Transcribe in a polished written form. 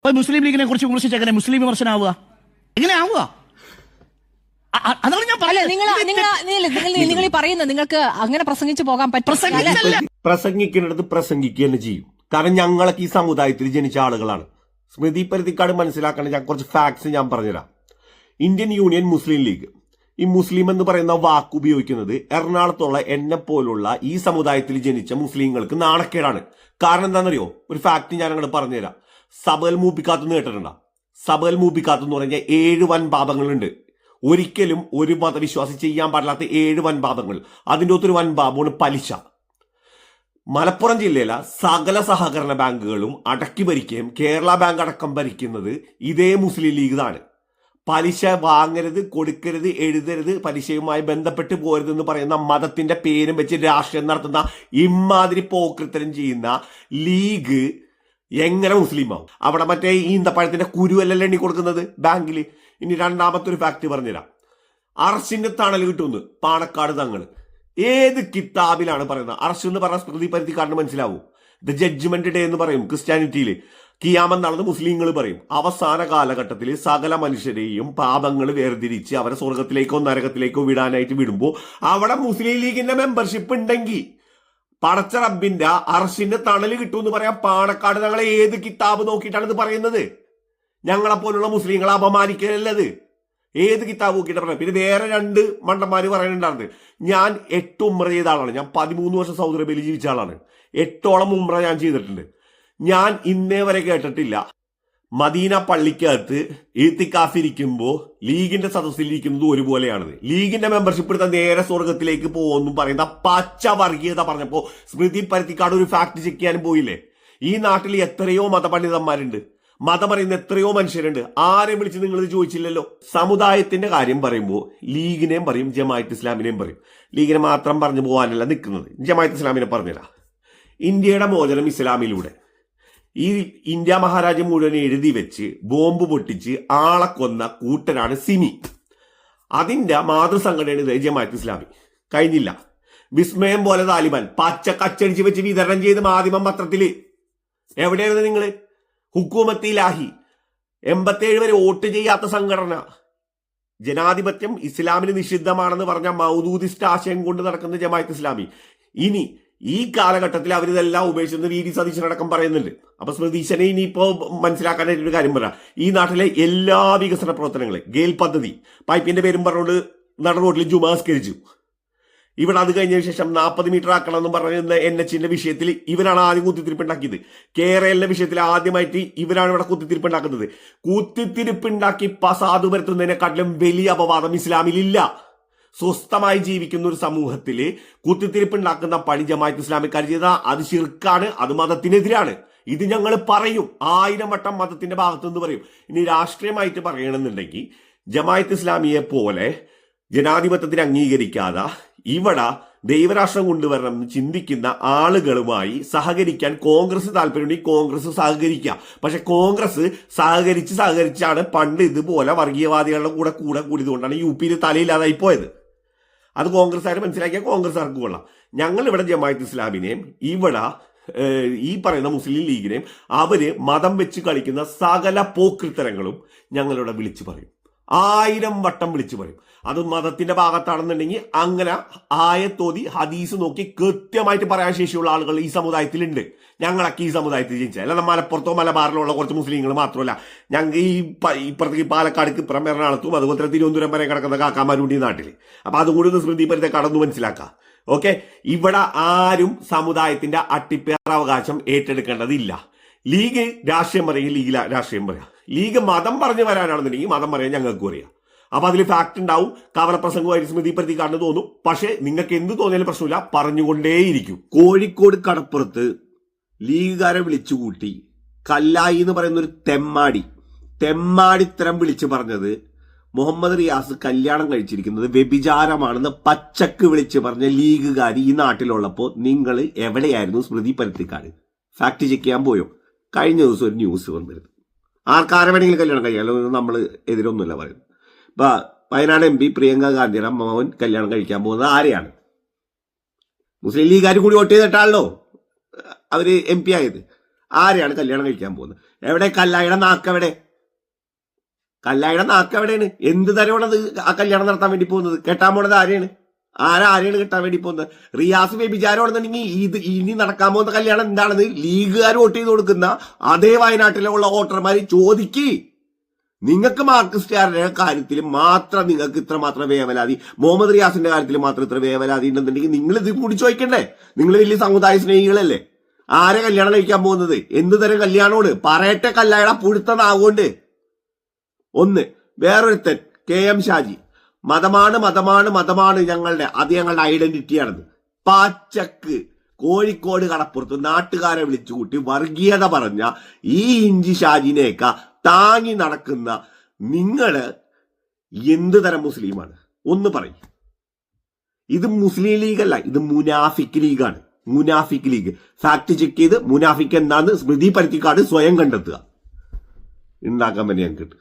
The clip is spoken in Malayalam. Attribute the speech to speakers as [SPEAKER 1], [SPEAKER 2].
[SPEAKER 1] അപ്പൊ മുസ്ലിം ലീഗിനെ കുറിച്ച് വിമർശിച്ച് എങ്ങനെ മുസ്ലിം വിമർശനമാവുക? എങ്ങനെ ആവുക? അതാണ് ഞാൻ
[SPEAKER 2] നിങ്ങൾ ഈ പറയുന്നത് നിങ്ങൾക്ക് അങ്ങനെ പ്രസംഗിച്ചു പോകാൻ പറ്റും.
[SPEAKER 3] പ്രസംഗിക്കുന്നിടത്ത് പ്രസംഗിക്കുക തന്നെ ചെയ്യും. കാരണം ഞങ്ങളൊക്കെ ഈ സമുദായത്തിൽ ജനിച്ച ആളുകളാണ്. സ്മൃതി പരുത്തിക്കാട് മനസ്സിലാക്കണം. ഞാൻ കുറച്ച് ഫാക്ട്സ് ഞാൻ പറഞ്ഞുതരാം. ഇന്ത്യൻ യൂണിയൻ മുസ്ലിം ലീഗ്, ഈ മുസ്ലിം എന്ന് പറയുന്ന വാക്ക് ഉപയോഗിക്കുന്നത് എറണാകുളത്തുള്ള എന്നെ പോലുള്ള ഈ സമുദായത്തിൽ ജനിച്ച മുസ്ലിങ്ങൾക്ക് നാണക്കേടാണ്. കാരണം എന്താണെന്നറിയോ? ഒരു ഫാക്ട് ഞാൻ അങ്ങോട്ട് പറഞ്ഞുതരാം. സബൽ മൂപ്പിക്കാത്തെന്ന് കേട്ടിട്ടുണ്ടോ? സബൽ മൂപ്പിക്കാത്തെന്ന് പറഞ്ഞാൽ 7 വൻപാപങ്ങളുണ്ട്. ഒരിക്കലും ഒരു മതവിശ്വാസി ചെയ്യാൻ പാടില്ലാത്ത 7 വൻപാപങ്ങൾ. അതിൻ്റെ ഒത്തൊരു വൻപാപമാണ് പലിശ. മലപ്പുറം ജില്ലയിലെ സകല സഹകരണ ബാങ്കുകളും അടക്കി ഭരിക്കുകയും കേരള ബാങ്ക് അടക്കം ഭരിക്കുന്നത് ഇതേ മുസ്ലിം ലീഗ് ആണ്. പലിശ വാങ്ങരുത്, കൊടുക്കരുത്, എഴുതരുത്, പലിശയുമായി ബന്ധപ്പെട്ട് പോരുതെന്ന് പറയുന്ന മതത്തിന്റെ പേരും വെച്ച് രാഷ്ട്രീയം നടത്തുന്ന ഇമാതിരി പോക്രിത്തരം ചെയ്യുന്ന ലീഗ് എങ്ങനെ മുസ്ലിമാവും? അവിടെ മറ്റേ ഈന്തപ്പഴത്തിന്റെ കുരുവല്ലല്ലേ എണ്ണി കൊടുക്കുന്നത് ബാങ്കിൽ. ഇനി രണ്ടാമത്തെ ഒരു ഫാക്ട് പറഞ്ഞുതരാം. അർശിന്റെ തണൽ കിട്ടുമെന്ന് പാണക്കാട് തങ്ങൾ ഏത് കിതാബിലാണ് പറയുന്നത്? അർശ് എന്ന് പറഞ്ഞ സ്മൃതി പരുത്തിക്കാരന് മനസ്സിലാവും. ദ ജഡ്ജ്മെന്റ് ഡേ എന്ന് പറയും ക്രിസ്ത്യാനിറ്റിയിൽ. കിയാമെന്നാണെന്ന് മുസ്ലിങ്ങൾ പറയും. അവസാന കാലഘട്ടത്തിൽ സകല മനുഷ്യരെയും പാപങ്ങൾ വേർതിരിച്ച് അവരെ സ്വർഗത്തിലേക്കോ നരകത്തിലേക്കോ വിടാനായിട്ട് വിടുമ്പോൾ അവിടെ മുസ്ലിം ലീഗിന്റെ മെമ്പർഷിപ്പ് ഉണ്ടെങ്കിൽ പടച്ച റബ്ബിന്റെ അർശിന്റെ തണല് കിട്ടുമെന്ന് പറയാൻ പാണക്കാട് തങ്ങളെ ഏത് കിതാബ് നോക്കിയിട്ടാണ് ഇത് പറയുന്നത്? ഞങ്ങളെപ്പോലുള്ള മുസ്ലിങ്ങളെ അപമാനിക്കലല്ലത്. ഏത് കിതാബ് നോക്കിയിട്ട് പറയാം. പിന്നെ വേറെ 2 മണ്ടന്മാര് പറയുന്നുണ്ടായിരുന്നു. ഞാൻ 8 ഉംറ ചെയ്ത ആളാണ്. ഞാൻ 13 വർഷം സൗദി അറേബ്യയിൽ ജീവിച്ച ആളാണ്. 8ഓളം ഉംറ ഞാൻ ചെയ്തിട്ടുണ്ട്. ഞാൻ ഇന്നേ വരെ കേട്ടിട്ടില്ല മദീന പള്ളിക്കകത്ത് ഈത്തിക്കാഫിരിക്കുമ്പോൾ ലീഗിന്റെ സദസ്സിലിരിക്കുന്നത് ഒരുപോലെയാണത്. ലീഗിന്റെ മെമ്പർഷിപ്പ് എടുത്താൽ നേരെ സ്വർഗത്തിലേക്ക് പോകുമെന്നും പറയുന്ന പച്ച വർഗീയത പറഞ്ഞപ്പോ സ്മൃതി പരുത്തിക്കാട് ഒരു ഫാക്ട് ചെക്ക് ചെയ്യാനും പോയില്ലേ? ഈ നാട്ടിൽ എത്രയോ മതപണ്ഡിതന്മാരുണ്ട്, മതം പറയുന്ന എത്രയോ മനുഷ്യരുണ്ട്. ആരെയും വിളിച്ച് നിങ്ങൾ ഇത് ചോദിച്ചില്ലല്ലോ. സമുദായത്തിന്റെ കാര്യം പറയുമ്പോൾ ലീഗിനെയും പറയും, ജമാഅത്ത് ഇസ്ലാമിനെയും പറയും. ലീഗിനെ മാത്രം പറഞ്ഞു പോകാനല്ല നിൽക്കുന്നത്. ജമാഅത്ത് ഇസ്ലാമിനെ പറഞ്ഞില്ല. ഇന്ത്യയുടെ മോചനം ഇസ്ലാമിലൂടെ ഈ ഇന്ത്യ മഹാരാജ്യം മുഴുവൻ എഴുതി വെച്ച് ബോംബ് പൊട്ടിച്ച് ആളെ കൊന്ന കൂട്ടരാണ് സിമി. അതിന്റെ മാതൃസംഘടനയാണ് ജമാഅത്ത് ഇസ്ലാമി. കഴിഞ്ഞില്ല. വിസ്മയം പോലെ താലിബാൻ പച്ച കച്ചടിച്ച് വെച്ച് വിതരണം ചെയ്ത് മാധ്യമം പത്രത്തില്. എവിടെയായിരുന്നു നിങ്ങള്? ഹുക്കൂമത്തിലാഹി 87 വരെ വോട്ട് ചെയ്യാത്ത സംഘടന. ജനാധിപത്യം ഇസ്ലാമിന് നിഷിദ്ധമാണെന്ന് പറഞ്ഞ മൗദൂദിസ്റ്റ് ആശയം കൊണ്ട് നടക്കുന്ന ജമാഅത്ത് ഇസ്ലാമി. ഇനി ഈ കാലഘട്ടത്തിൽ അവരിതെല്ലാം ഉപേക്ഷിച്ചെന്ന് VD സതീശനടക്കം പറയുന്നുണ്ട്. അപ്പൊ സ്മൃതീശനെ ഇനിയിപ്പോ മനസ്സിലാക്കാനായിട്ട് ഒരു കാര്യം പറയാം. ഈ നാട്ടിലെ എല്ലാ വികസന പ്രവർത്തനങ്ങളും, ഗെയിൽ പദ്ധതി, പൈപ്പിന്റെ പേരും പറഞ്ഞുകൊണ്ട് നട റോഡിൽ ജുമാസ്കരിച്ചു. ഇവിടെ അത് കഴിഞ്ഞതിന് ശേഷം 40 മീറ്റർ ആക്കണമെന്ന് പറയുന്ന NH-ന്റെ വിഷയത്തിൽ ഇവരാണ് ആദ്യം കുത്തിത്തിരിപ്പുണ്ടാക്കിയത്. കേരളയിലെ വിഷയത്തിൽ ആദ്യമായിട്ട് ഇവരാണ് ഇവിടെ കുത്തിത്തിരിപ്പുണ്ടാക്കുന്നത്. കുത്തിത്തിരിപ്പുണ്ടാക്കി പസാദ് വരുത്തുന്നതിനെക്കാട്ടിലും വലിയ അപവാദം ഇസ്ലാമിലില്ല. സ്വസ്ഥമായി ജീവിക്കുന്ന ഒരു സമൂഹത്തിൽ കുത്തിത്തിരിപ്പുണ്ടാക്കുന്ന പണി ജമാഅത്ത് ഇസ്ലാമിക്കാർ ചെയ്താൽ അത് ശിർക്കാണ്, അത് മതത്തിനെതിരാണ്. ഇത് ഞങ്ങൾ പറയും, 1000 വട്ടം മതത്തിന്റെ ഭാഗത്തുനിന്ന് പറയും. ഇനി രാഷ്ട്രീയമായിട്ട് പറയണമെന്നുണ്ടെങ്കിൽ ജമാഅത്ത് ഇസ്ലാമിയെ പോലെ ജനാധിപത്യത്തിന് അംഗീകരിക്കാതെ ഇവിടെ ദൈവരാഷ്ട്രം കൊണ്ടുവരണം എന്ന് ചിന്തിക്കുന്ന ആളുകളുമായി സഹകരിക്കാൻ കോൺഗ്രസ് താല്പര്യമുണ്ടെങ്കിൽ കോൺഗ്രസ് സഹകരിക്കുക. പക്ഷെ കോൺഗ്രസ് സഹകരിച്ചാണ് പണ്ട് ഇതുപോലെ വർഗീയവാദികളുടെ കൂടെ കൂടിയതുകൊണ്ടാണ് UP തലയില്ലാതായി പോയത്. അത് കോൺഗ്രസ്സുകാർ മനസ്സിലാക്കിയാൽ കോൺഗ്രസ്സുകാർക്ക് കൊള്ളാം. ഞങ്ങൾ ഇവിടെ ജമാഅത്ത് ഇസ്ലാമിനെയും ഇവിടെ ഈ പറയുന്ന മുസ്ലിം ലീഗിനെയും അവര് മതം വെച്ച് കളിക്കുന്ന സകല പോക്രിത്തരങ്ങളും ഞങ്ങളിവിടെ വിളിച്ചു പറയും. 1000 വട്ടം വിളിച്ചു പറയും. അത് മതത്തിന്റെ ഭാഗത്താണെന്നുണ്ടെങ്കിൽ അങ്ങനെ ആയത്തോതി ഹദീസ് നോക്കി കൃത്യമായിട്ട് പറയാൻ ശേഷിയുള്ള ആളുകൾ ഈ സമുദായത്തിലുണ്ട്. ഞങ്ങളൊക്കെ ഈ സമുദായത്തിൽ ജനിച്ച അല്ലാതെ മലപ്പുറത്തോ മലബാറിലോ ഉള്ള കുറച്ച് മുസ്ലിങ്ങൾ മാത്രമല്ല. ഞങ്ങൾ ഈ ഇപ്പുറത്തേക്ക് പാലക്കാട് ഇപ്പുറം എറണാകുളത്തും അതുപോലെ തന്നെ തിരുവനന്തപുരം വരെ കിടക്കുന്ന കാക്കാമാരുണ്ട് ഈ നാട്ടിൽ. അപ്പൊ അതുകൂടി ഒന്ന് സ്മൃതി പരുത്തിക്കാടൊന്ന് മനസ്സിലാക്കാം. ഓക്കെ, ഇവിടെ ആരും സമുദായത്തിന്റെ അട്ടിപ്പേർ അവകാശം ഏറ്റെടുക്കേണ്ടതില്ല. ലീഗ് രാഷ്ട്രീയം പറയും, ലീഗ് രാഷ്ട്രീയം പറയാം. ലീഗ് മതം പറഞ്ഞു വരാനാണെന്നുണ്ടെങ്കിൽ മതം പറയാൻ ഞങ്ങൾക്ക് അറിയാം. അപ്പൊ അതിൽ ഫാക്ട് ഉണ്ടാവും. കവലപ്രസംഗമായിട്ട് സ്മൃതി പരുത്തിക്കാരന് തോന്നും. പക്ഷെ നിങ്ങൾക്ക് എന്ത് തോന്നിയാലും പ്രശ്നമില്ല, പറഞ്ഞുകൊണ്ടേയിരിക്കും. കോഴിക്കോട് കടപ്പുറത്ത് ലീഗുകാരെ വിളിച്ചുകൂട്ടി കല്ലായി എന്ന് പറയുന്ന ഒരു തെമ്മാടിത്തരം വിളിച്ചു പറഞ്ഞത് മുഹമ്മദ് റിയാസ് കല്യാണം കഴിച്ചിരിക്കുന്നത് വ്യഭിചാരമാണെന്ന് പച്ചക്ക് വിളിച്ചു പറഞ്ഞ ലീഗുകാർ ഈ നാട്ടിലുള്ളപ്പോ നിങ്ങൾ എവിടെയായിരുന്നു സ്മൃതി പരുത്തിക്കാട്? ഫാക്ട് ചെക്ക് ചെയ്യാൻ പോയോ? കഴിഞ്ഞ ദിവസം ഒരു ന്യൂസ് വന്നിരുന്നു. ആർക്കാരെ വേണമെങ്കിലും കല്യാണം കഴിക്കാമല്ലോ, നമ്മൾ എതിരൊന്നുമില്ല പറയുന്നത്. ഇപ്പൊ വയനാട് MP പ്രിയങ്ക ഗാന്ധിയുടെ മോൻ കല്യാണം കഴിക്കാൻ പോകുന്നത് ആരെയാണ്? മുസ്ലിം ലീഗുകാർ കൂടി വോട്ട് ചെയ്തിട്ടാണല്ലോ അവര് MP ആയത്. ആരെയാണ് കല്യാണം കഴിക്കാൻ പോകുന്നത്? എവിടെ കല്ലായിയുടെ നാക്കെവിടെ? കല്ലായിയുടെ നാക്കെവിടെയാണ്? എന്ത് തരമാണത് ആ കല്യാണം നടത്താൻ വേണ്ടി പോകുന്നത്? കെട്ടാൻ പോണത് ആരെയാണ്? ആരെയാണ് കെട്ടാൻ വേണ്ടി പോകുന്നത്? റിയാസ് വ്യഭിചാരമാണെന്നുണ്ടെങ്കിൽ ഇത് ഇനി നടക്കാൻ പോകുന്ന കല്യാണം എന്താണെന്ന് ലീഗുകാർ വോട്ട് ചെയ്ത് കൊടുക്കുന്ന അതേ വയനാട്ടിലുള്ള വോട്ടർമാർ ചോദിക്ക്. നിങ്ങൾക്ക് മാർക്സിസ്റ്റുകാരുടെ കാര്യത്തിൽ മാത്രം നിങ്ങൾക്ക് ഇത്രമാത്രം വേവലാതി, മുഹമ്മദ് റിയാസിന്റെ കാര്യത്തിൽ മാത്രം ഇത്ര വേവലാതി ഉണ്ടെന്നുണ്ടെങ്കിൽ നിങ്ങൾ ഇത് കൂടി ചോദിക്കണ്ടേ? നിങ്ങൾ വലിയ സമുദായ സ്നേഹികളല്ലേ? ആരെ കല്യാണം കഴിക്കാൻ പോകുന്നത്? എന്ത് തരം കല്യാണമാണ്? പറയട്ടെ കല്ലായട പുഴുത്തതാവുകൊണ്ട്. ഒന്ന് വേറൊരുത്തൻ KM ഷാജി, മതമാണ് ഞങ്ങളുടെ, അത് ഞങ്ങളുടെ ഐഡന്റിറ്റിയാണെന്ന് പാച്ചക്ക് കോഴിക്കോട് കടപ്പുറത്ത് നാട്ടുകാരെ വിളിച്ചു കൂട്ടി വർഗീയത പറഞ്ഞ ഈ ഇഞ്ചി ഷാജിനെയൊക്കെ താങ്ങി നടക്കുന്ന നിങ്ങള് എന്ത് തരം മുസ്ലിമാണ്? ഒന്ന് പറയും. ഇത് മുസ്ലിം ലീഗല്ല, ഇത് മുനാഫിക് ലീഗാണ്. മുനാഫിക് ലീഗ്. ഫാക്ട് ചെക്ക് ചെയ്ത് മുനാഫിക് എന്താന്ന് സ്മൃതി പരുത്തിക്കാട് സ്വയം കണ്ടെത്തുക. ഉണ്ടാക്കാൻ വേണ്ടി ഞങ്ങൾക്ക്